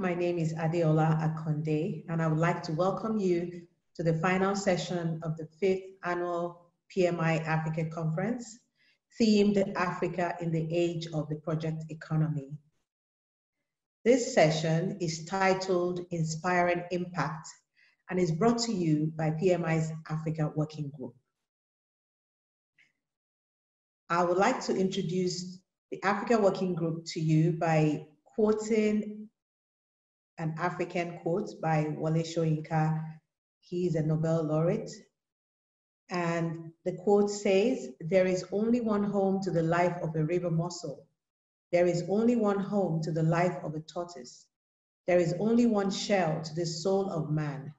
My name is Adeola Akonde, and I would like to welcome you to the final session of the 5th Annual PMI Africa Conference, themed Africa in the Age of the Project Economy. This session is titled Inspiring Impact and is brought to you by PMI's Africa Working Group. I would like to introduce the Africa Working Group to you by quoting an African quote by Wole Soyinka. He is a Nobel laureate. And the quote says, "There is only one home to the life of a river mussel. There is only one home to the life of a tortoise. There is only one shell to the soul of man.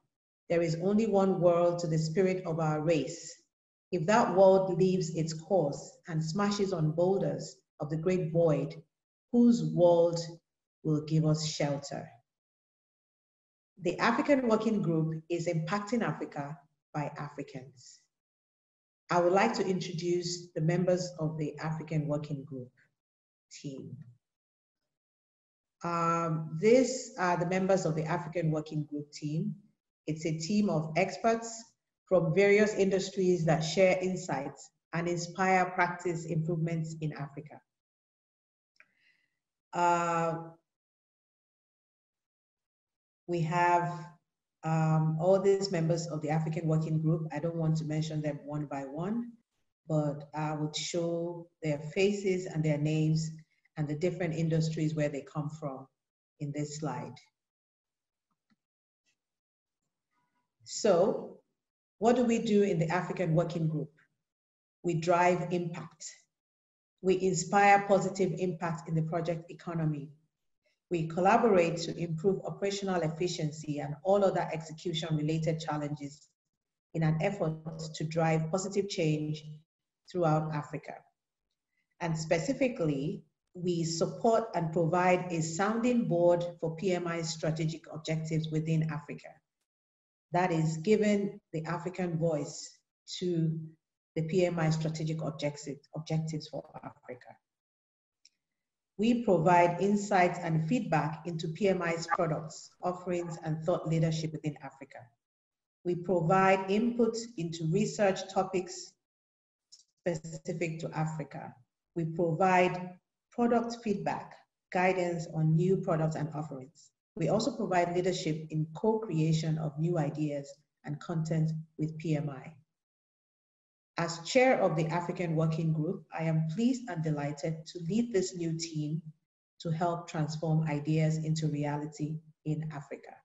There is only one world to the spirit of our race. If that world leaves its course and smashes on boulders of the great void, whose world will give us shelter?" The African Working Group is impacting Africa by Africans. I would like to introduce the members of the African Working Group team. These are the members of the African Working Group team. It's a team of experts from various industries that share insights and inspire practice improvements in Africa. We have all these members of the African Working Group. I don't want to mention them one by one, but I would show their faces and their names and the different industries where they come from in this slide. So, what do we do in the African Working Group? We drive impact. We inspire positive impact in the project economy. We collaborate to improve operational efficiency and all other execution-related challenges in an effort to drive positive change throughout Africa. And specifically, we support and provide a sounding board for PMI's strategic objectives within Africa. That is, giving the African voice to the PMI strategic objectives for Africa. We provide insights and feedback into PMI's products, offerings, and thought leadership within Africa. We provide input into research topics specific to Africa. We provide product feedback, guidance on new products and offerings. We also provide leadership in co-creation of new ideas and content with PMI. As chair of the African Working Group, I am pleased and delighted to lead this new team to help transform ideas into reality in Africa.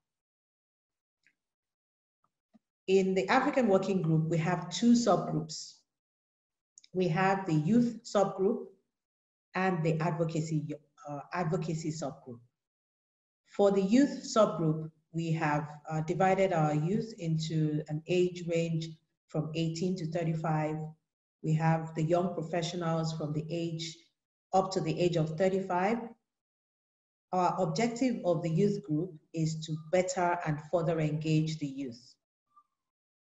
In the African Working Group, we have two subgroups. We have the youth subgroup and the advocacy subgroup. For the youth subgroup, we have divided our youth into an age range from 18 to 35. We have the young professionals from the age up to the age of 35. Our objective of the youth group is to better and further engage the youth.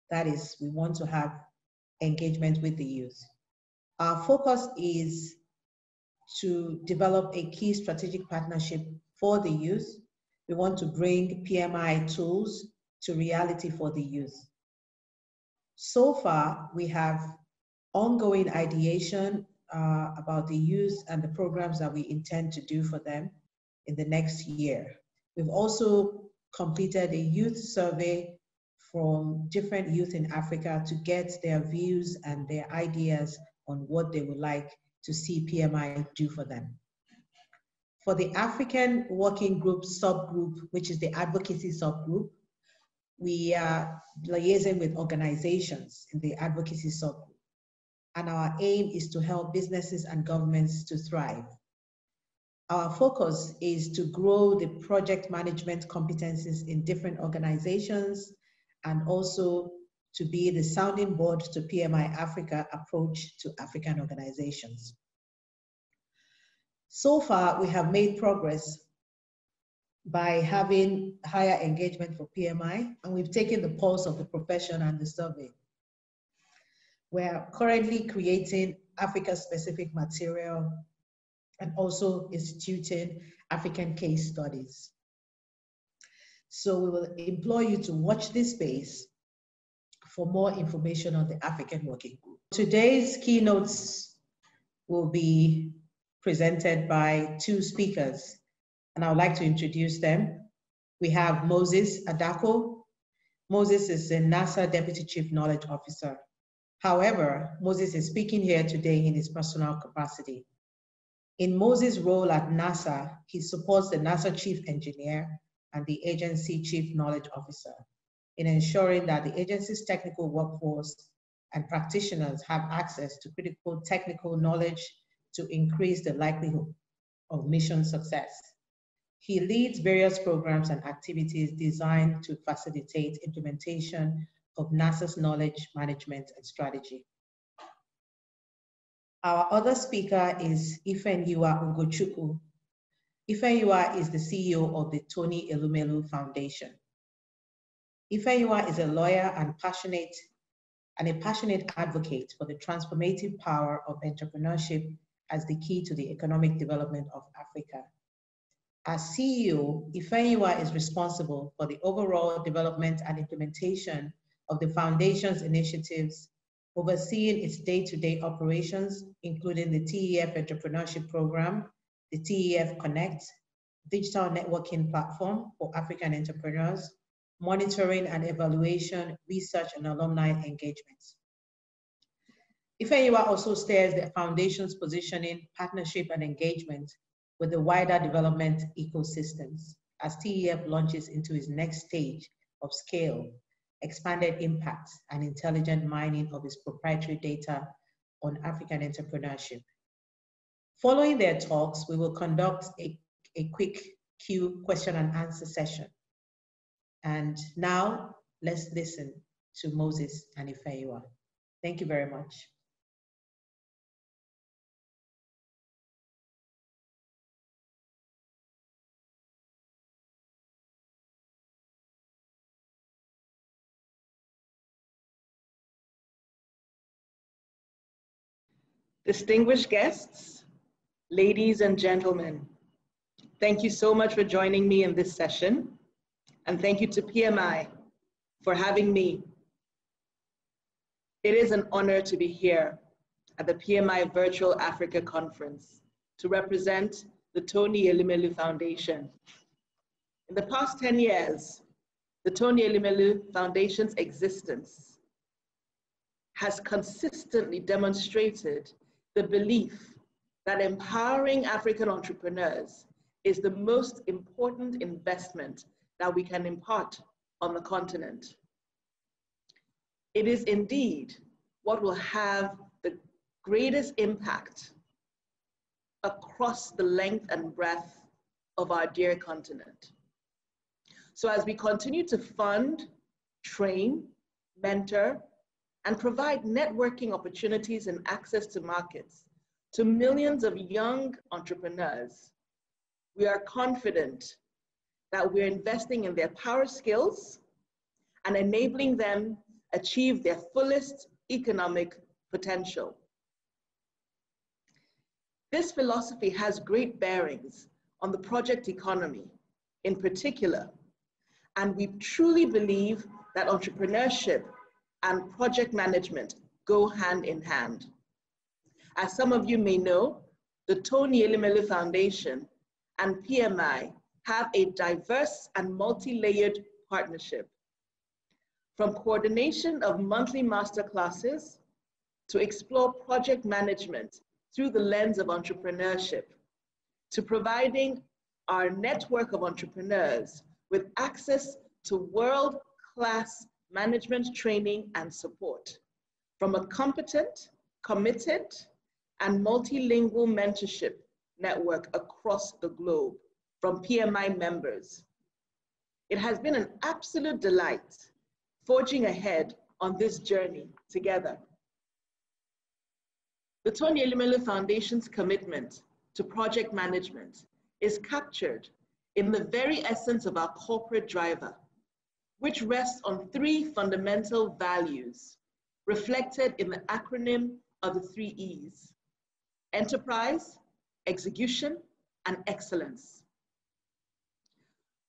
That is, we want to have engagement with the youth. Our focus is to develop a key strategic partnership for the youth. We want to bring PMI tools to reality for the youth. So far, we have ongoing ideation about the youth and the programs that we intend to do for them in the next year. We've also completed a youth survey from different youth in Africa to get their views and their ideas on what they would like to see PMI do for them. For the African Working Group subgroup, which is the advocacy subgroup, we are liaising with organizations in the advocacy subgroup. And our aim is to help businesses and governments to thrive. Our focus is to grow the project management competencies in different organizations and also to be the sounding board to PMI Africa approach to African organizations. So far, we have made progress by having higher engagement for PMI, and we've taken the pulse of the profession and the survey. We're currently creating Africa-specific material and also instituting African case studies. So we will implore you to watch this space for more information on the African Working Group. Today's keynotes will be presented by two speakers, and I would like to introduce them. We have Moses Adako. Moses is the NASA Deputy Chief Knowledge Officer. However, Moses is speaking here today in his personal capacity. In Moses' role at NASA, he supports the NASA Chief Engineer and the agency Chief Knowledge Officer in ensuring that the agency's technical workforce and practitioners have access to critical technical knowledge to increase the likelihood of mission success. He leads various programs and activities designed to facilitate implementation of NASA's knowledge management and strategy. Our other speaker is Ifeanyiwa Ugochukwu. Ifeanyiwa is the CEO of the Tony Elumelu Foundation. Ifeanyiwa is a lawyer and a passionate advocate for the transformative power of entrepreneurship as the key to the economic development of Africa. As CEO, Ifeanyiwa is responsible for the overall development and implementation of the Foundation's initiatives, overseeing its day-to-day operations, including the TEF Entrepreneurship Program, the TEF Connect, digital networking platform for African entrepreneurs, monitoring and evaluation, research and alumni engagements. Ifeanyiwa also steers the Foundation's positioning, partnership and engagement with the wider development ecosystems as TEF launches into its next stage of scale, expanded impact, and intelligent mining of its proprietary data on African entrepreneurship. Following their talks, we will conduct a quick question and answer session. And now let's listen to Moses and Ifeanyiwa. Thank you very much. Distinguished guests, ladies and gentlemen, thank you so much for joining me in this session, and thank you to PMI for having me. It is an honor to be here at the PMI Virtual Africa Conference to represent the Tony Elumelu Foundation. In the past 10 years, the Tony Elumelu Foundation's existence has consistently demonstrated the belief that empowering African entrepreneurs is the most important investment that we can impart on the continent. It is indeed what will have the greatest impact across the length and breadth of our dear continent. So as we continue to fund, train, mentor, and provide networking opportunities and access to markets to millions of young entrepreneurs, we are confident that we're investing in their power skills and enabling them achieve their fullest economic potential. This philosophy has great bearings on the project economy in particular, and we truly believe that entrepreneurship and project management go hand in hand. As some of you may know, the Tony Elumelu Foundation and PMI have a diverse and multi-layered partnership. From coordination of monthly masterclasses to explore project management through the lens of entrepreneurship, to providing our network of entrepreneurs with access to world-class management training and support from a competent, committed, and multilingual mentorship network across the globe from PMI members. It has been an absolute delight forging ahead on this journey together. The Tony Elumelu Foundation's commitment to project management is captured in the very essence of our corporate driver, which rests on 3 fundamental values reflected in the acronym of the 3 E's: enterprise, execution, and excellence.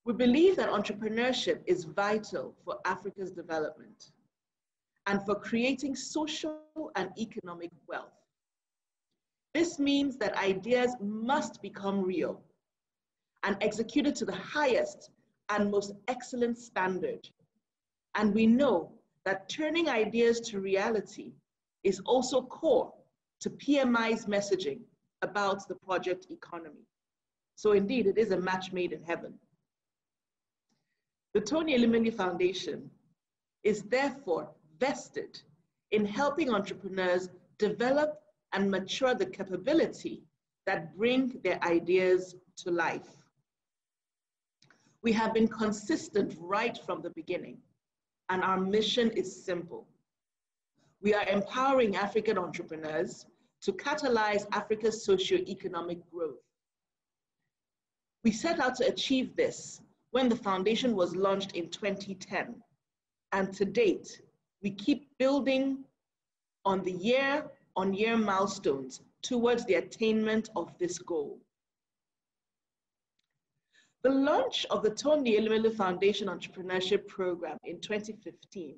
We believe that entrepreneurship is vital for Africa's development and for creating social and economic wealth. This means that ideas must become real and executed to the highest and most excellent standard. And we know that turning ideas to reality is also core to PMI's messaging about the project economy. So indeed, it is a match made in heaven. The Tony Elele Foundation is therefore vested in helping entrepreneurs develop and mature the capability that bring their ideas to life. We have been consistent right from the beginning, and our mission is simple. We are empowering African entrepreneurs to catalyze Africa's socio-economic growth. We set out to achieve this when the foundation was launched in 2010, and to date, we keep building on the year-on-year milestones towards the attainment of this goal. The launch of the Tony Elele Foundation Entrepreneurship Program in 2015,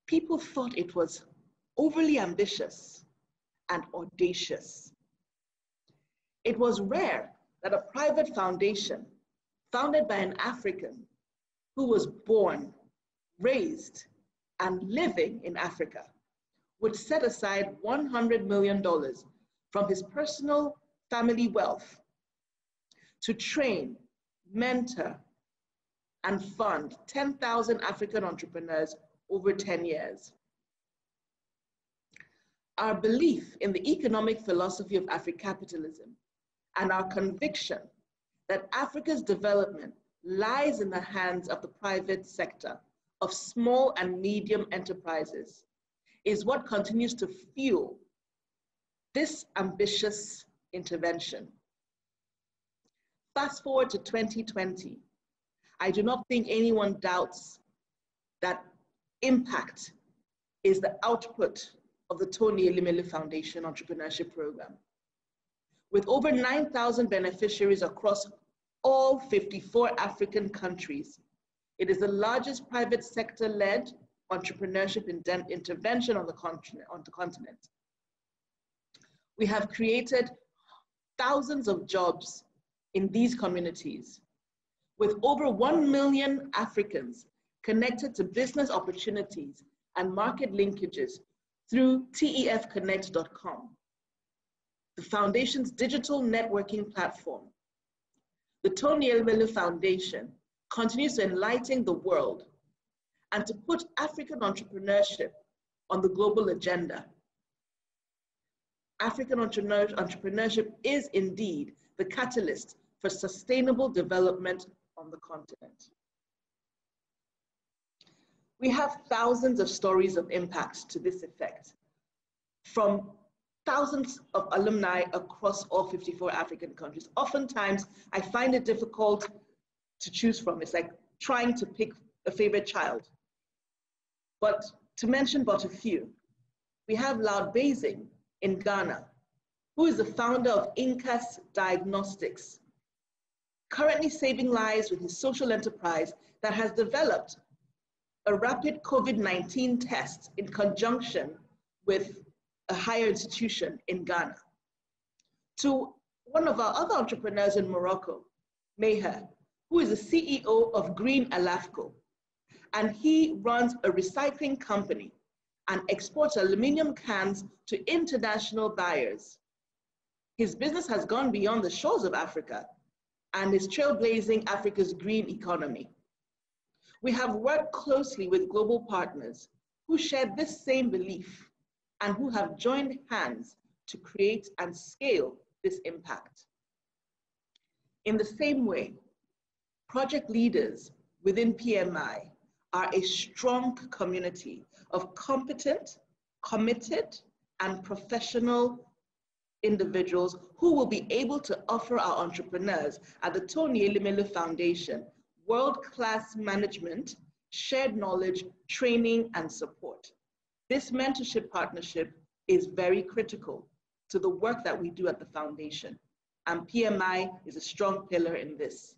people thought it was overly ambitious and audacious. It was rare that a private foundation founded by an African who was born, raised, and living in Africa would set aside $100 million from his personal family wealth to train, mentor, and fund 10,000 African entrepreneurs over 10 years. Our belief in the economic philosophy of Africapitalism and our conviction that Africa's development lies in the hands of the private sector, of small and medium enterprises, is what continues to fuel this ambitious intervention. Fast forward to 2020, I do not think anyone doubts that impact is the output of the Tony Elele Foundation Entrepreneurship Program. With over 9,000 beneficiaries across all 54 African countries, it is the largest private sector-led entrepreneurship intervention on the continent. We have created thousands of jobs in these communities, with over 1 million Africans connected to business opportunities and market linkages through tefconnect.com, the Foundation's digital networking platform. The Tony Elele Foundation continues to enlighten the world and to put African entrepreneurship on the global agenda. African entrepreneurship is indeed the catalyst for sustainable development on the continent. We have thousands of stories of impact to this effect, from thousands of alumni across all 54 African countries. Oftentimes, I find it difficult to choose from. It's like trying to pick a favorite child. But to mention but a few, we have Loud Basing in Ghana, who is the founder of Incas Diagnostics, currently saving lives with his social enterprise that has developed a rapid COVID-19 test in conjunction with a higher institution in Ghana. To one of our other entrepreneurs in Morocco, Meher, who is the CEO of Green Alafco, and he runs a recycling company and exports aluminum cans to international buyers. His business has gone beyond the shores of Africa and is trailblazing Africa's green economy. We have worked closely with global partners who share this same belief and who have joined hands to create and scale this impact. In the same way, project leaders within PMI are a strong community of competent, committed, and professional individuals who will be able to offer our entrepreneurs at the Tony Elele Foundation world-class management, shared knowledge, training, and support. This mentorship partnership is very critical to the work that we do at the foundation, and PMI is a strong pillar in this.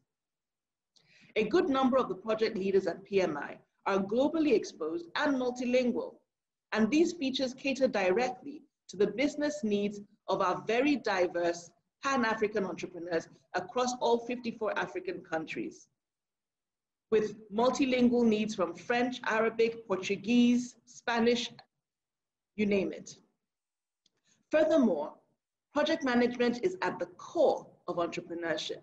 A good number of the project leaders at PMI are globally exposed and multilingual, and these features cater directly to the business needs of our very diverse Pan-African entrepreneurs across all 54 African countries, with multilingual needs from French, Arabic, Portuguese, Spanish, you name it. Furthermore, project management is at the core of entrepreneurship,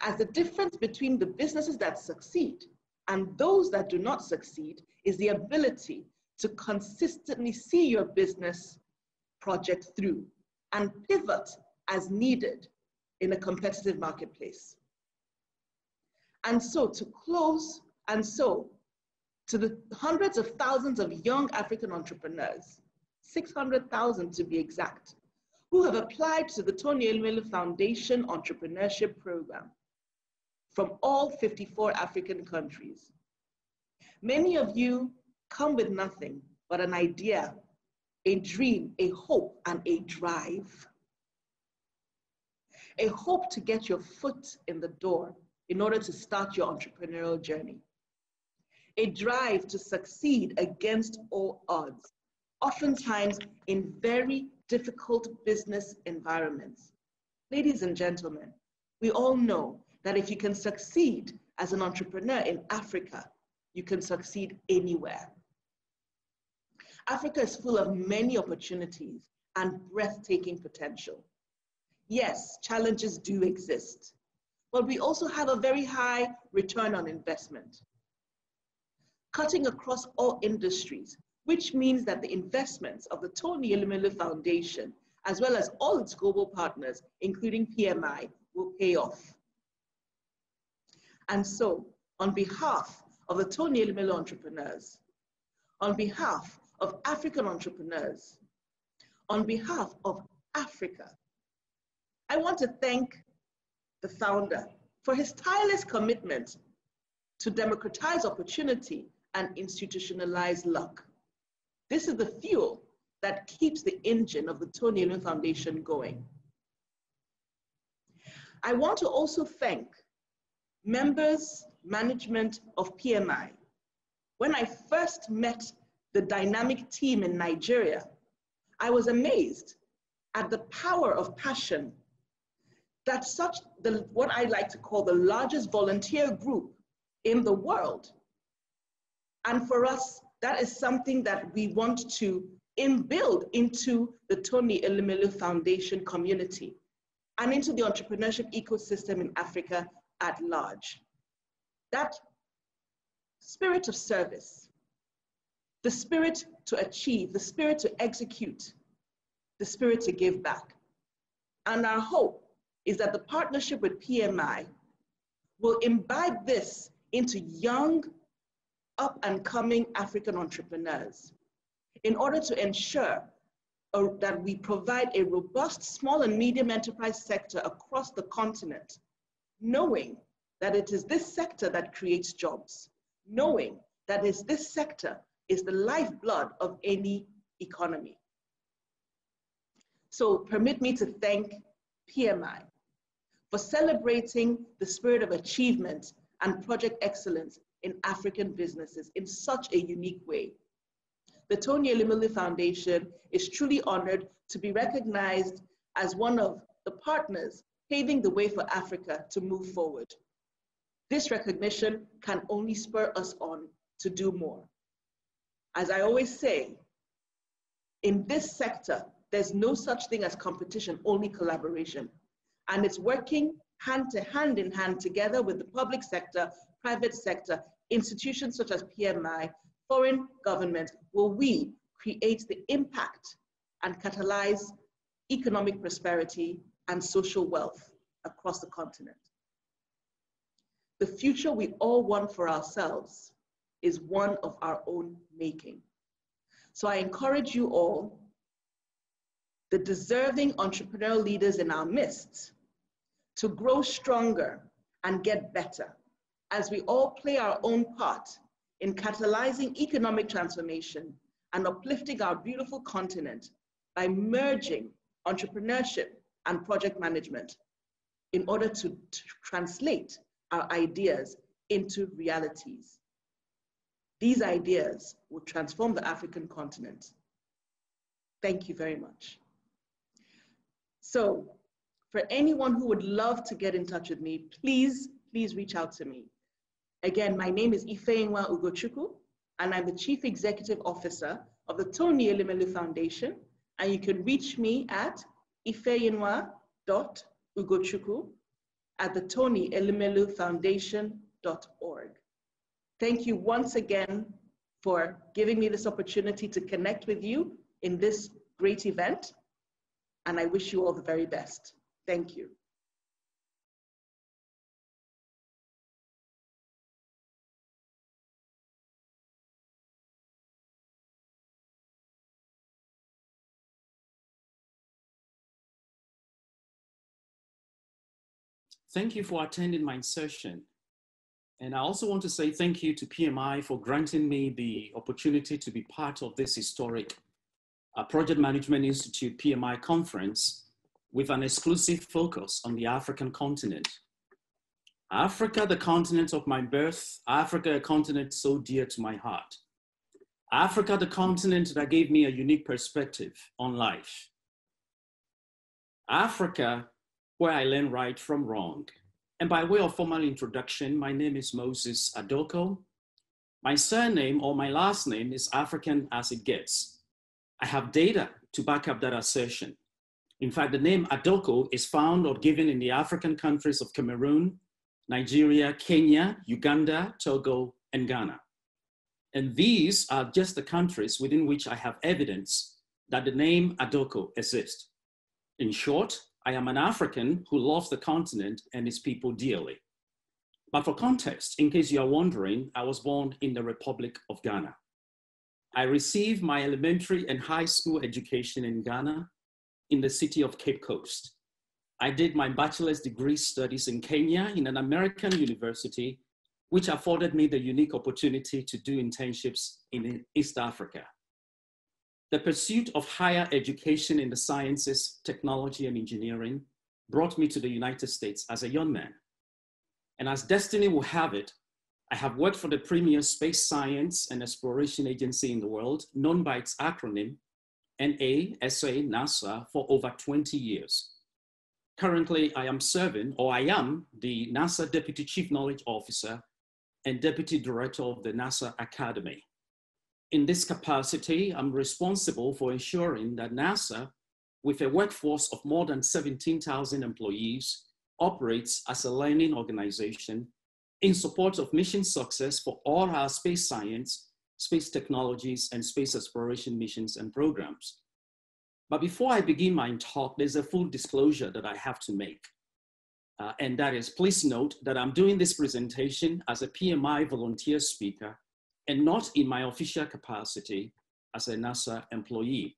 as the difference between the businesses that succeed and those that do not succeed is the ability to consistently see your business project through and pivot as needed in a competitive marketplace. And so to the hundreds of thousands of young African entrepreneurs, 600,000 to be exact, who have applied to the Tony Elumelu Foundation Entrepreneurship Program from all 54 African countries. Many of you come with nothing but an idea, a dream, a hope, and a drive. A hope to get your foot in the door in order to start your entrepreneurial journey. A drive to succeed against all odds, oftentimes in very difficult business environments. Ladies and gentlemen, we all know that if you can succeed as an entrepreneur in Africa, you can succeed anywhere. Africa is full of many opportunities and breathtaking potential. Yes, challenges do exist, but we also have a very high return on investment, cutting across all industries, which means that the investments of the Tony Elumelu Foundation, as well as all its global partners, including PMI, will pay off. And so, on behalf of the Tony Elumelu entrepreneurs, on behalf of African entrepreneurs, on behalf of Africa, I want to thank the founder for his tireless commitment to democratize opportunity and institutionalize luck. This is the fuel that keeps the engine of the Tony Elumelu Foundation going. I want to also thank members, management of PMI. When I first met the dynamic team in Nigeria, I was amazed at the power of passion that what I like to call the largest volunteer group in the world. And for us, that is something that we want to inbuild into the Tony Elumelu Foundation community and into the entrepreneurship ecosystem in Africa at large. That spirit of service, the spirit to achieve, the spirit to execute, the spirit to give back. And our hope is that the partnership with PMI will imbibe this into young, up and coming African entrepreneurs in order to ensure that we provide a robust small and medium enterprise sector across the continent, knowing that it is this sector that creates jobs, knowing that this sector is the lifeblood of any economy. So permit me to thank PMI for celebrating the spirit of achievement and project excellence in African businesses in such a unique way. The Tony Elumelu Foundation is truly honored to be recognized as one of the partners paving the way for Africa to move forward. This recognition can only spur us on to do more. As I always say, in this sector, there's no such thing as competition, only collaboration. And it's working hand in hand together with the public sector, private sector, institutions such as PMI, foreign governments, will we create the impact and catalyze economic prosperity and social wealth across the continent. The future we all want for ourselves is one of our own making. So I encourage you all, the deserving entrepreneurial leaders in our midst, to grow stronger and get better as we all play our own part in catalyzing economic transformation and uplifting our beautiful continent by merging entrepreneurship and project management in order to translate our ideas into realities. These ideas will transform the African continent. Thank you very much. So for anyone who would love to get in touch with me, please reach out to me. Again, my name is Ifeyinwa Ugochukwu, and I'm the Chief Executive Officer of the Tony Elumelu Foundation. And you can reach me at ifeyinwa.ugochukwu@the Thank you once again for giving me this opportunity to connect with you in this great event. And I wish you all the very best. Thank you. Thank you for attending my session. And I also want to say thank you to PMI for granting me the opportunity to be part of this historic Project Management Institute PMI conference with an exclusive focus on the African continent. Africa, the continent of my birth, Africa, a continent so dear to my heart. Africa, the continent that gave me a unique perspective on life. Africa, where I learned right from wrong. And by way of formal introduction, my name is Moses Adoko. My surname or my last name is African as it gets. I have data to back up that assertion. In fact, the name Adoko is found or given in the African countries of Cameroon, Nigeria, Kenya, Uganda, Togo, and Ghana. And these are just the countries within which I have evidence that the name Adoko exists. In short, I am an African who loves the continent and its people dearly. But for context, in case you are wondering, I was born in the Republic of Ghana. I received my elementary and high school education in Ghana in the city of Cape Coast. I did my bachelor's degree studies in Kenya in an American university, which afforded me the unique opportunity to do internships in East Africa. The pursuit of higher education in the sciences, technology, and engineering brought me to the United States as a young man. And as destiny will have it, I have worked for the premier space science and exploration agency in the world, known by its acronym, NASA, for over 20 years. Currently, I am the NASA Deputy Chief Knowledge Officer and Deputy Director of the NASA Academy. In this capacity, I'm responsible for ensuring that NASA, with a workforce of more than 17,000 employees, operates as a learning organization in support of mission success for all our space science, space technologies, and space exploration missions and programs. But before I begin my talk, there's a full disclosure that I have to make. And that is, please note that I'm doing this presentation as a PMI volunteer speaker and not in my official capacity as a NASA employee.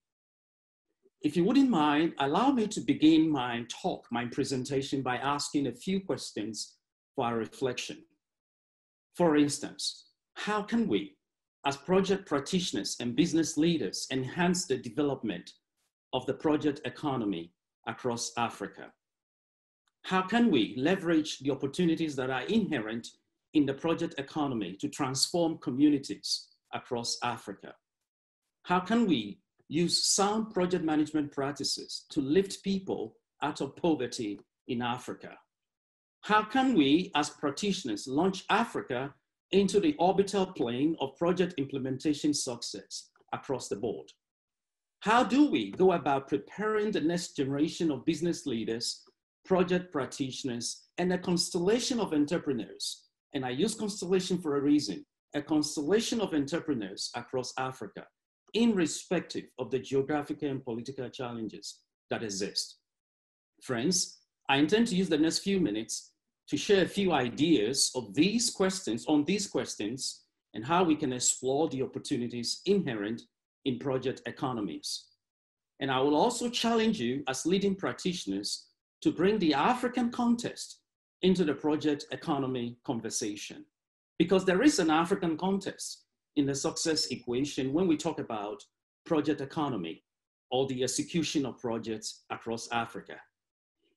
If you wouldn't mind, allow me to begin my talk, my presentation, by asking a few questions for our reflection. For instance, how can we, as project practitioners and business leaders, enhance the development of the project economy across Africa? How can we leverage the opportunities that are inherent in the project economy to transform communities across Africa? How can we use sound project management practices to lift people out of poverty in Africa? How can we, as practitioners, launch Africa into the orbital plane of project implementation success across the board? How do we go about preparing the next generation of business leaders, project practitioners, and a constellation of entrepreneurs? And I use constellation for a reason, a constellation of entrepreneurs across Africa, irrespective of the geographical and political challenges that exist. Friends, I intend to use the next few minutes to share a few ideas on these questions, and how we can explore the opportunities inherent in project economies. And I will also challenge you as leading practitioners to bring the African context into the project economy conversation, because there is an African context in the success equation when we talk about project economy or the execution of projects across Africa.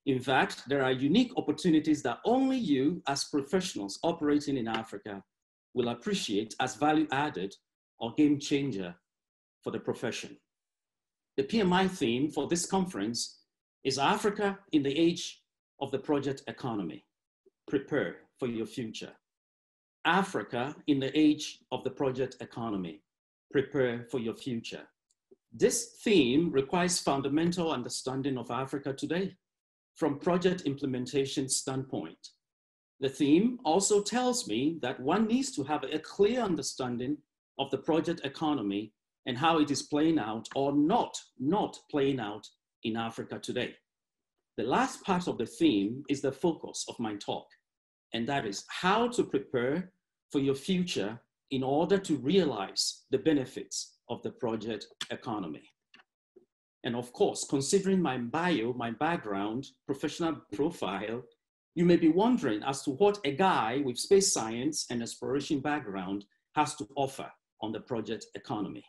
In fact, there are unique opportunities that only you as professionals operating in Africa will appreciate as value added or game changer for the profession. The PMI theme for this conference is Africa in the Age of the Project Economy. Prepare for your future. Africa in the Age of the Project Economy. Prepare for your future. This theme requires fundamental understanding of Africa today from project implementation standpoint. The theme also tells me that one needs to have a clear understanding of the project economy and how it is playing out or not playing out in Africa today. The last part of the theme is the focus of my talk, and that is how to prepare for your future in order to realize the benefits of the project economy. And of course, considering my bio, my background, professional profile, you may be wondering as to what a guy with space science and exploration background has to offer on the project economy.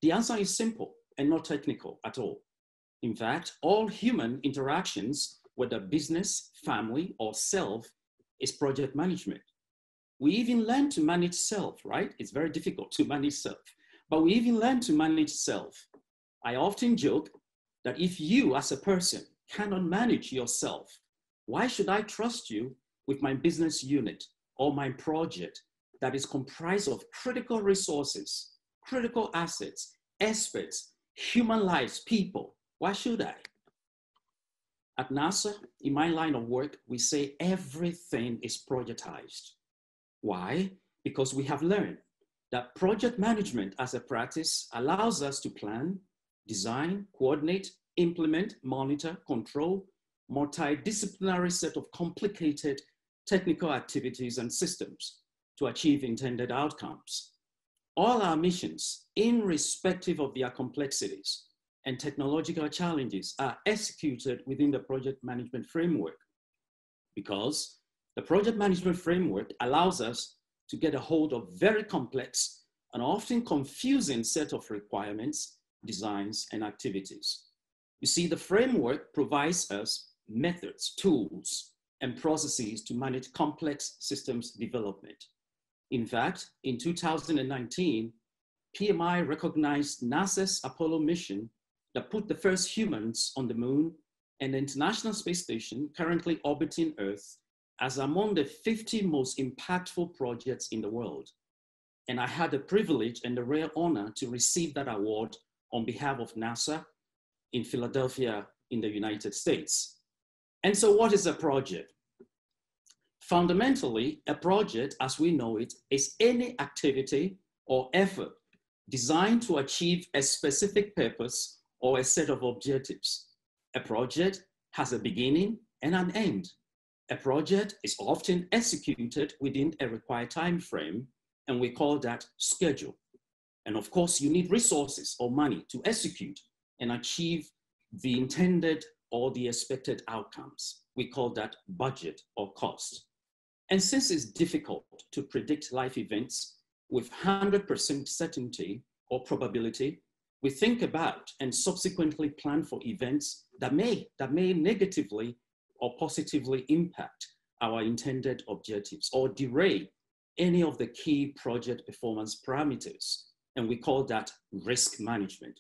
The answer is simple and not technical at all. In fact, all human interactions, whether business, family, or self, is project management. We even learn to manage self, right? It's very difficult to manage self, but we even learn to manage self. I often joke that if you as a person cannot manage yourself, why should I trust you with my business unit or my project that is comprised of critical resources, critical assets, experts, human lives, people? Why should I? At NASA, in my line of work, we say everything is projectized. Why? Because we have learned that project management as a practice allows us to plan, design, coordinate, implement, monitor, control, multidisciplinary set of complicated technical activities and systems to achieve intended outcomes. All our missions, irrespective of their complexities and technological challenges, are executed within the project management framework, because the project management framework allows us to get a hold of very complex and often confusing set of requirements, designs, and activities. You see, the framework provides us methods, tools, and processes to manage complex systems development. In fact, in 2019, PMI recognized NASA's Apollo mission that put the first humans on the moon and the International Space Station currently orbiting Earth as among the 50 most impactful projects in the world. And I had the privilege and the rare honor to receive that award on behalf of NASA in Philadelphia in the United States. And so what is a project? Fundamentally, a project, as we know it, is any activity or effort designed to achieve a specific purpose or a set of objectives. A project has a beginning and an end. A project is often executed within a required time frame, and we call that schedule. And of course, you need resources or money to execute and achieve the intended or the expected outcomes. We call that budget or cost. And since it's difficult to predict life events with 100% certainty or probability, we think about and subsequently plan for events that may negatively or positively impact our intended objectives or derail any of the key project performance parameters. And we call that risk management.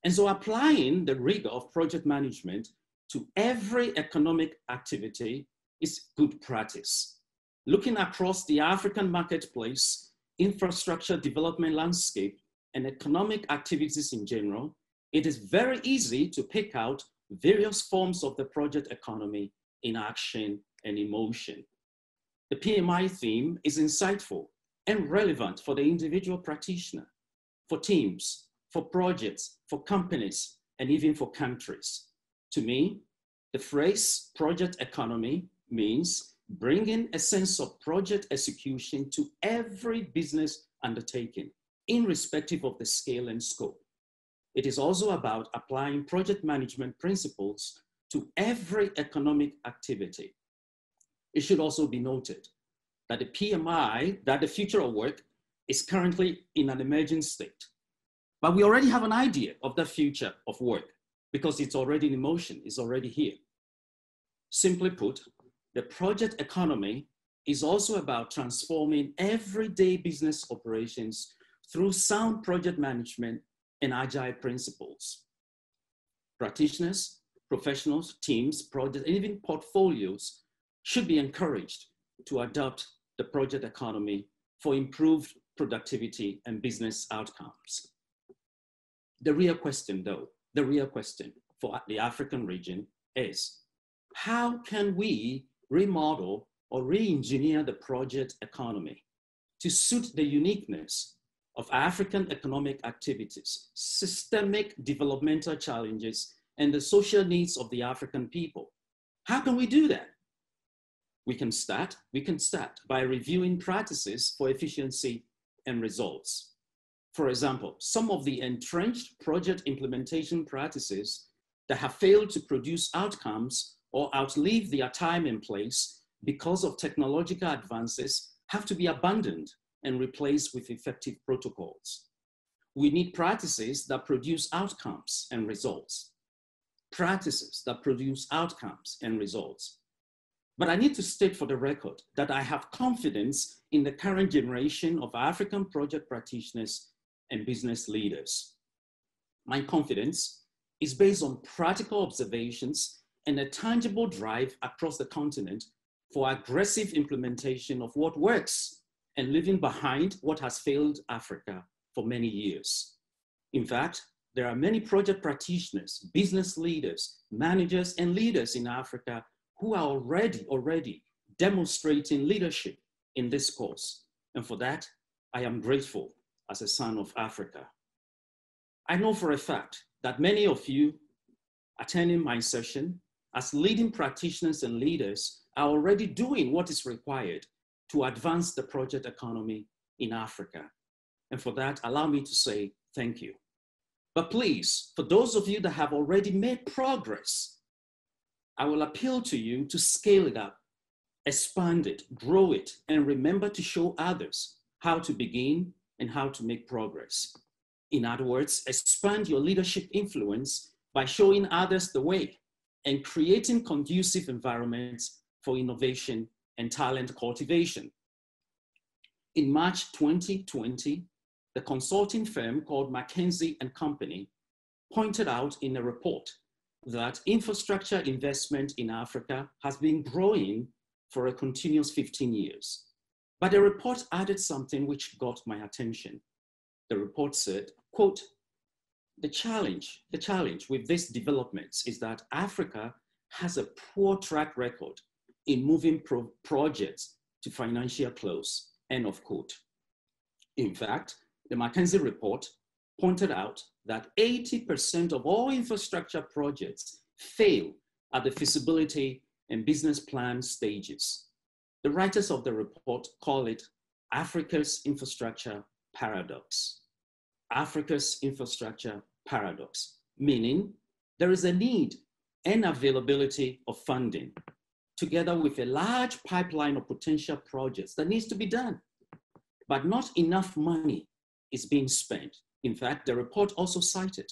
And so applying the rigor of project management to every economic activity is good practice. Looking across the African marketplace, infrastructure development landscape, and economic activities in general, it is very easy to pick out various forms of the project economy in action and in motion. The PMI theme is insightful and relevant for the individual practitioner, for teams, for projects, for companies, and even for countries. To me, the phrase project economy means bringing a sense of project execution to every business undertaking, irrespective of the scale and scope. It is also about applying project management principles to every economic activity. It should also be noted that the PMI, that the future of work, is currently in an emerging state. But we already have an idea of the future of work because it's already in motion, it's already here. Simply put, the project economy is also about transforming everyday business operations through sound project management and agile principles. Practitioners, professionals, teams, projects, and even portfolios should be encouraged to adopt the project economy for improved productivity and business outcomes. The real question though, the real question for the African region is, how can we remodel or re-engineer the project economy to suit the uniqueness of African economic activities, systemic developmental challenges, and the social needs of the African people? How can we do that? We can start by reviewing practices for efficiency and results. For example, some of the entrenched project implementation practices that have failed to produce outcomes or outlive their time and place because of technological advances have to be abandoned and replaced with effective protocols. We need practices that produce outcomes and results. Practices that produce outcomes and results. But I need to state for the record that I have confidence in the current generation of African project practitioners and business leaders. My confidence is based on practical observations and a tangible drive across the continent for aggressive implementation of what works and leaving behind what has failed Africa for many years. In fact, there are many project practitioners, business leaders, managers, and leaders in Africa who are already demonstrating leadership in this course. And for that, I am grateful as a son of Africa. I know for a fact that many of you attending my session as leading practitioners and leaders are already doing what is required to advance the project economy in Africa. And for that, allow me to say thank you. But please, for those of you that have already made progress, I will appeal to you to scale it up, expand it, grow it, and remember to show others how to begin and how to make progress. In other words, expand your leadership influence by showing others the way and creating conducive environments for innovation and talent cultivation. In March 2020, the consulting firm called McKinsey & Company pointed out in a report that infrastructure investment in Africa has been growing for a continuous 15 years. But the report added something which got my attention. The report said, quote, the challenge with these developments is that Africa has a poor track record in moving projects to financial close, end of quote. In fact, the McKinsey report pointed out that 80% of all infrastructure projects fail at the feasibility and business plan stages. The writers of the report call it Africa's infrastructure paradox. Africa's infrastructure paradox, meaning there is a need and availability of funding together with a large pipeline of potential projects that needs to be done, but not enough money is being spent. In fact, the report also cited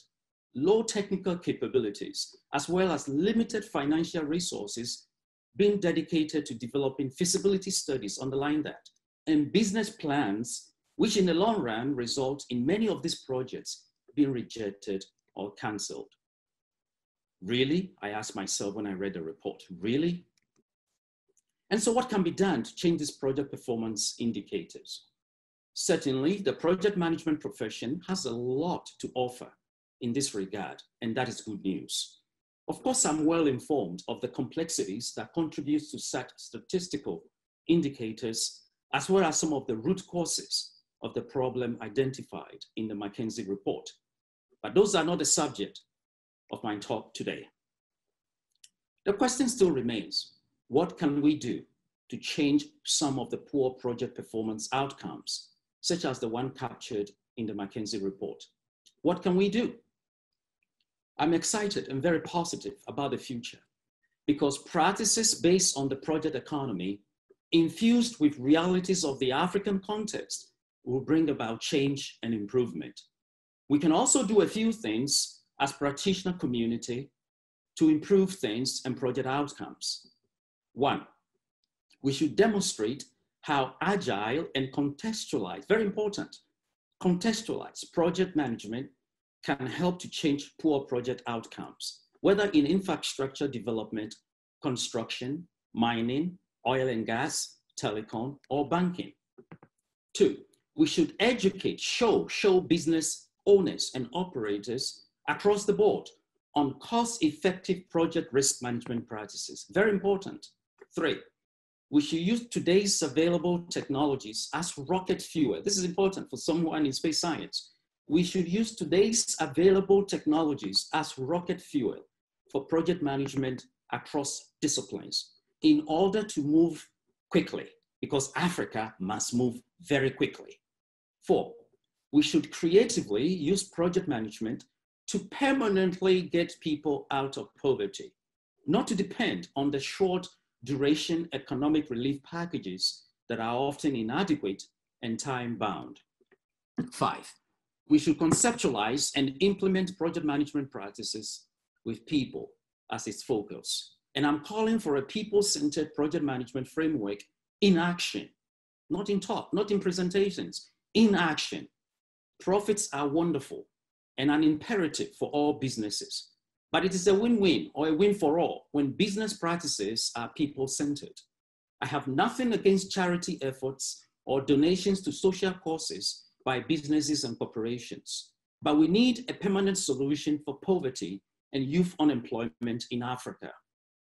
low technical capabilities as well as limited financial resources being dedicated to developing feasibility studies, underline that, and business plans, which in the long run result in many of these projects being rejected or canceled. Really? I asked myself when I read the report, really? And so what can be done to change these project performance indicators? Certainly, the project management profession has a lot to offer in this regard, and that is good news. Of course, I'm well informed of the complexities that contribute to such statistical indicators, as well as some of the root causes of the problem identified in the McKinsey report. But those are not the subject of my talk today. The question still remains, what can we do to change some of the poor project performance outcomes, such as the one captured in the McKinsey report? What can we do? I'm excited and very positive about the future because practices based on the project economy infused with realities of the African context will bring about change and improvement. We can also do a few things as practitioner community to improve things and project outcomes. One, we should demonstrate how agile and contextualized, very important, contextualized project management can help to change poor project outcomes, whether in infrastructure development, construction, mining, oil and gas, telecom, or banking. Two, we should educate, show business owners and operators across the board on cost-effective project risk management practices. Very important. Three, we should use today's available technologies as rocket fuel. This is important for someone in space science. We should use today's available technologies as rocket fuel for project management across disciplines in order to move quickly, because Africa must move very quickly. Four, we should creatively use project management to permanently get people out of poverty, not to depend on the short duration economic relief packages that are often inadequate and time-bound. Five, we should conceptualize and implement project management practices with people as its focus. And I'm calling for a people-centered project management framework in action, not in talk, not in presentations, in action. Profits are wonderful and an imperative for all businesses, but it is a win-win or a win for all when business practices are people-centered. I have nothing against charity efforts or donations to social causes by businesses and corporations, but we need a permanent solution for poverty and youth unemployment in Africa.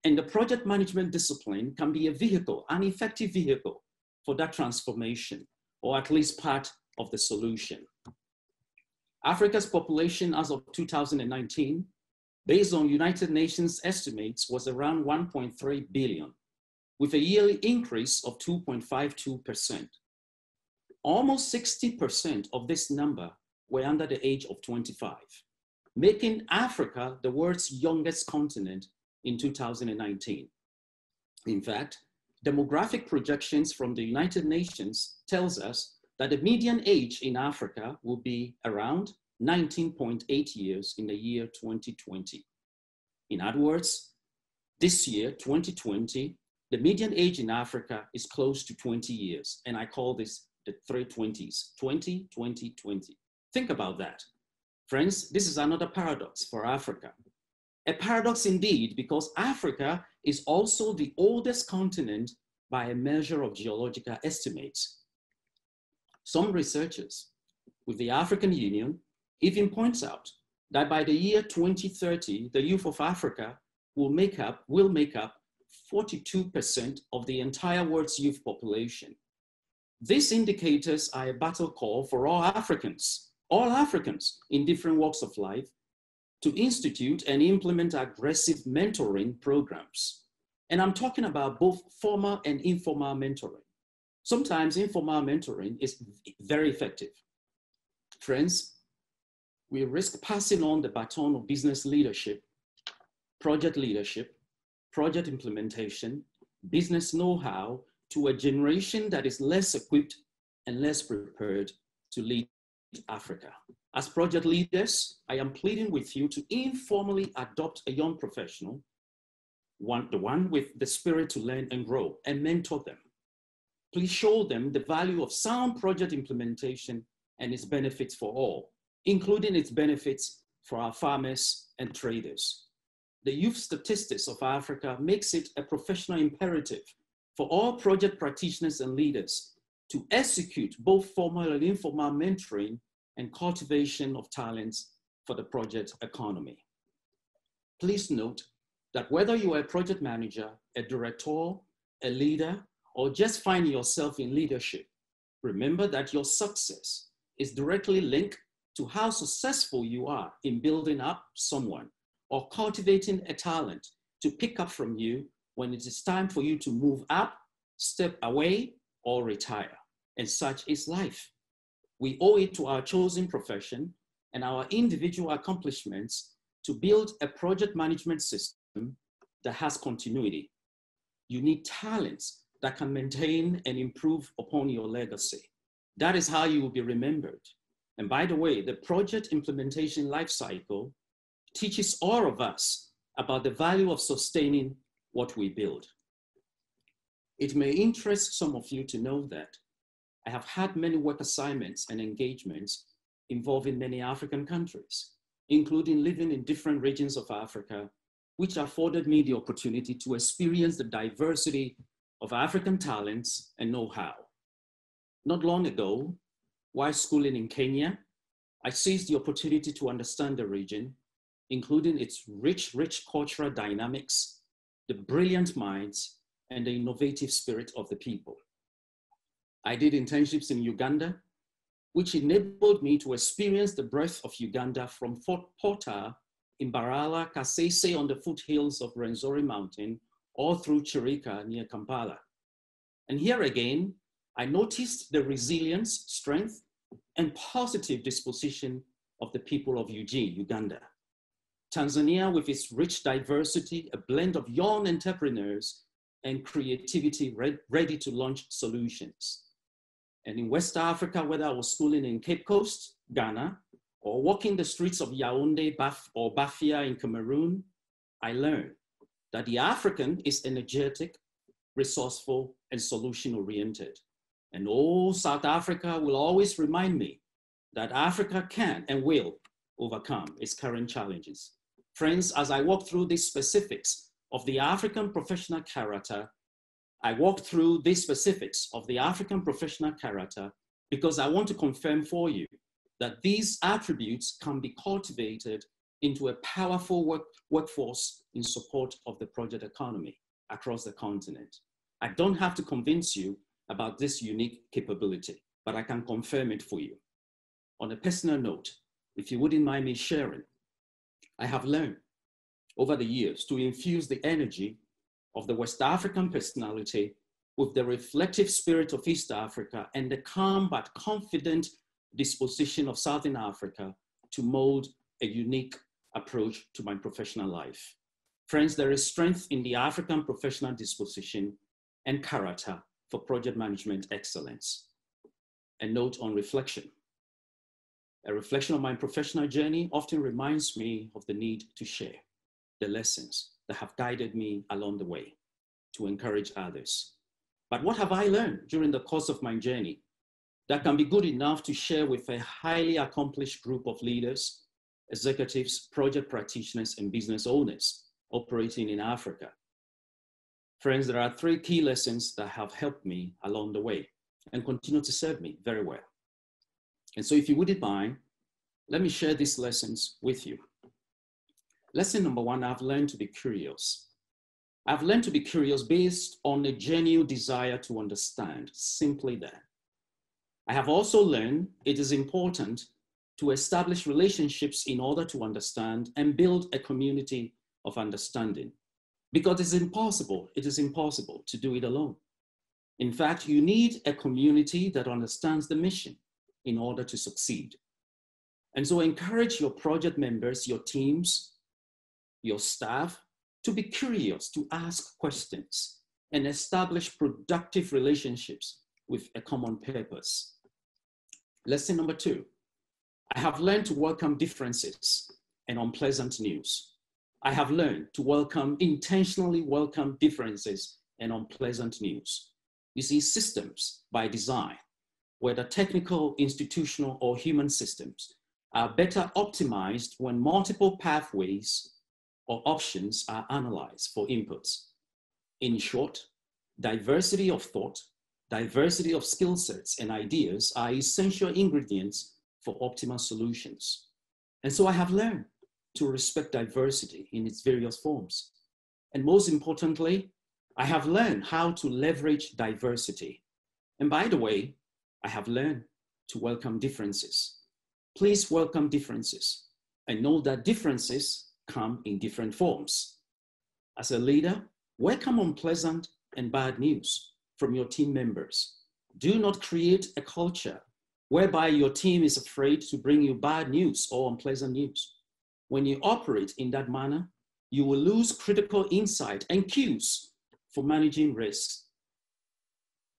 And the project management discipline can be a vehicle, an effective vehicle for that transformation, or at least part of the solution. Africa's population as of 2019, based on United Nations estimates, was around 1.3 billion, with a yearly increase of 2.52%. Almost 60% of this number were under the age of 25, making Africa the world's youngest continent in 2019. In fact, demographic projections from the United Nations tells us that the median age in Africa will be around 19.8 years in the year 2020. In other words, this year, 2020, the median age in Africa is close to 20 years, and I call this the 320s, 20, 20, 20. Think about that. Friends, this is another paradox for Africa. A paradox indeed, because Africa is also the oldest continent by a measure of geological estimates. Some researchers with the African Union even points out that by the year 2030, the youth of Africa will make up 42% of the entire world's youth population. These indicators are a battle call for all Africans in different walks of life to institute and implement aggressive mentoring programs. And I'm talking about both formal and informal mentoring. Sometimes informal mentoring is very effective. Friends, we risk passing on the baton of business leadership, project implementation, business know-how to a generation that is less equipped and less prepared to lead Africa. As project leaders, I am pleading with you to informally adopt a young professional, the one with the spirit to learn and grow, and mentor them. Please show them the value of sound project implementation and its benefits for all, including its benefits for our farmers and traders. The youth statistics of Africa makes it a professional imperative for all project practitioners and leaders to execute both formal and informal mentoring and cultivation of talents for the project economy. Please note that whether you are a project manager, a director, a leader, or just find yourself in leadership, remember that your success is directly linked to how successful you are in building up someone or cultivating a talent to pick up from you when it is time for you to move up, step away, or retire. And such is life. We owe it to our chosen profession and our individual accomplishments to build a project management system that has continuity. You need talents that can maintain and improve upon your legacy. That is how you will be remembered. And by the way, the project implementation lifecycle teaches all of us about the value of sustaining what we build. It may interest some of you to know that I have had many work assignments and engagements involving many African countries, including living in different regions of Africa, which afforded me the opportunity to experience the diversity of African talents and know-how. Not long ago, while schooling in Kenya, I seized the opportunity to understand the region, including its rich cultural dynamics, the brilliant minds, and the innovative spirit of the people. I did internships in Uganda, which enabled me to experience the breadth of Uganda from Fort Porter in Mbarara, Kasese on the foothills of Rwenzori Mountain, all through Chirika near Kampala. And here again, I noticed the resilience, strength, and positive disposition of the people of Eugene, Uganda. Tanzania, with its rich diversity, a blend of young entrepreneurs and creativity ready to launch solutions. And in West Africa, whether I was schooling in Cape Coast, Ghana, or walking the streets of Yaoundé or Bafia in Cameroon, I learned that the African is energetic, resourceful, and solution-oriented. And old South Africa will always remind me that Africa can and will overcome its current challenges. Friends, as I walk through these specifics of the African professional character, because I want to confirm for you that these attributes can be cultivated into a powerful workforce in support of the project economy across the continent. I don't have to convince you about this unique capability, but I can confirm it for you. On a personal note, if you wouldn't mind me sharing, I have learned over the years to infuse the energy of the West African personality with the reflective spirit of East Africa and the calm but confident disposition of Southern Africa to mold a unique approach to my professional life. Friends, there is strength in the African professional disposition and character for project management excellence. A note on reflection. A reflection of my professional journey often reminds me of the need to share the lessons that have guided me along the way to encourage others. But what have I learned during the course of my journey that can be good enough to share with a highly accomplished group of leaders, executives, project practitioners, and business owners operating in Africa? Friends, there are 3 key lessons that have helped me along the way and continue to serve me very well. And so if you wouldn't mind, let me share these lessons with you. Lesson number 1, I've learned to be curious. I've learned to be curious based on a genuine desire to understand, simply that. I have also learned it is important to establish relationships in order to understand and build a community of understanding, because it is impossible to do it alone. In fact, you need a community that understands the mission in order to succeed. And so encourage your project members, your teams, your staff to be curious, to ask questions, and establish productive relationships with a common purpose. Lesson number 2, I have learned to welcome differences and unpleasant news. I have learned to intentionally welcome differences and unpleasant news. You see, systems by design, whether technical, institutional, or human systems, are better optimized when multiple pathways or options are analyzed for inputs. In short, diversity of thought, diversity of skill sets and ideas are essential ingredients for optimal solutions. And so I have learned to respect diversity in its various forms. And most importantly, I have learned how to leverage diversity. And by the way, I have learned to welcome differences. Please welcome differences and know that differences come in different forms. As a leader, welcome unpleasant and bad news from your team members. Do not create a culture whereby your team is afraid to bring you bad news or unpleasant news. When you operate in that manner, you will lose critical insight and cues for managing risks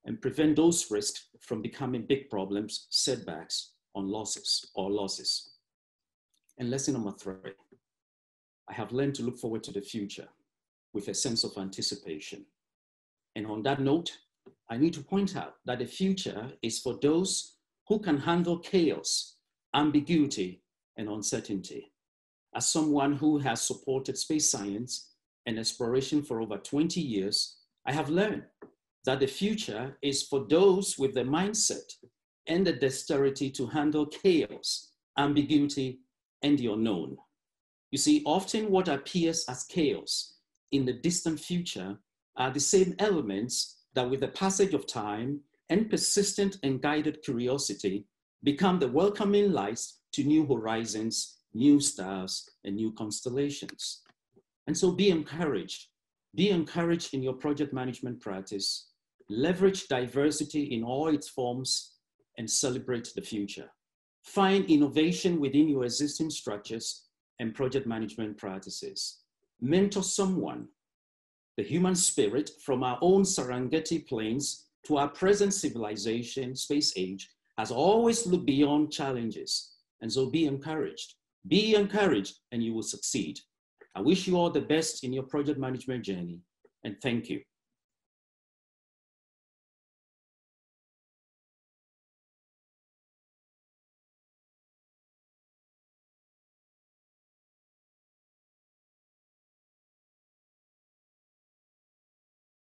and prevent those risks from becoming big problems, setbacks, or losses. And lesson number 3, I have learned to look forward to the future with a sense of anticipation. And on that note, I need to point out that the future is for those who can handle chaos, ambiguity, and uncertainty. As someone who has supported space science and exploration for over 20 years, I have learned that the future is for those with the mindset and the dexterity to handle chaos, ambiguity, and the unknown. You see, often what appears as chaos in the distant future are the same elements that with the passage of time and persistent and guided curiosity become the welcoming lights to new horizons, new stars, and new constellations. And so be encouraged. Be encouraged in your project management practice. Leverage diversity in all its forms and celebrate the future. Find innovation within your existing structures and project management practices. Mentor someone. The human spirit from our own Serengeti plains to our present civilization, space age, has always looked beyond challenges. And so be encouraged. Be encouraged and you will succeed. I wish you all the best in your project management journey, and thank you.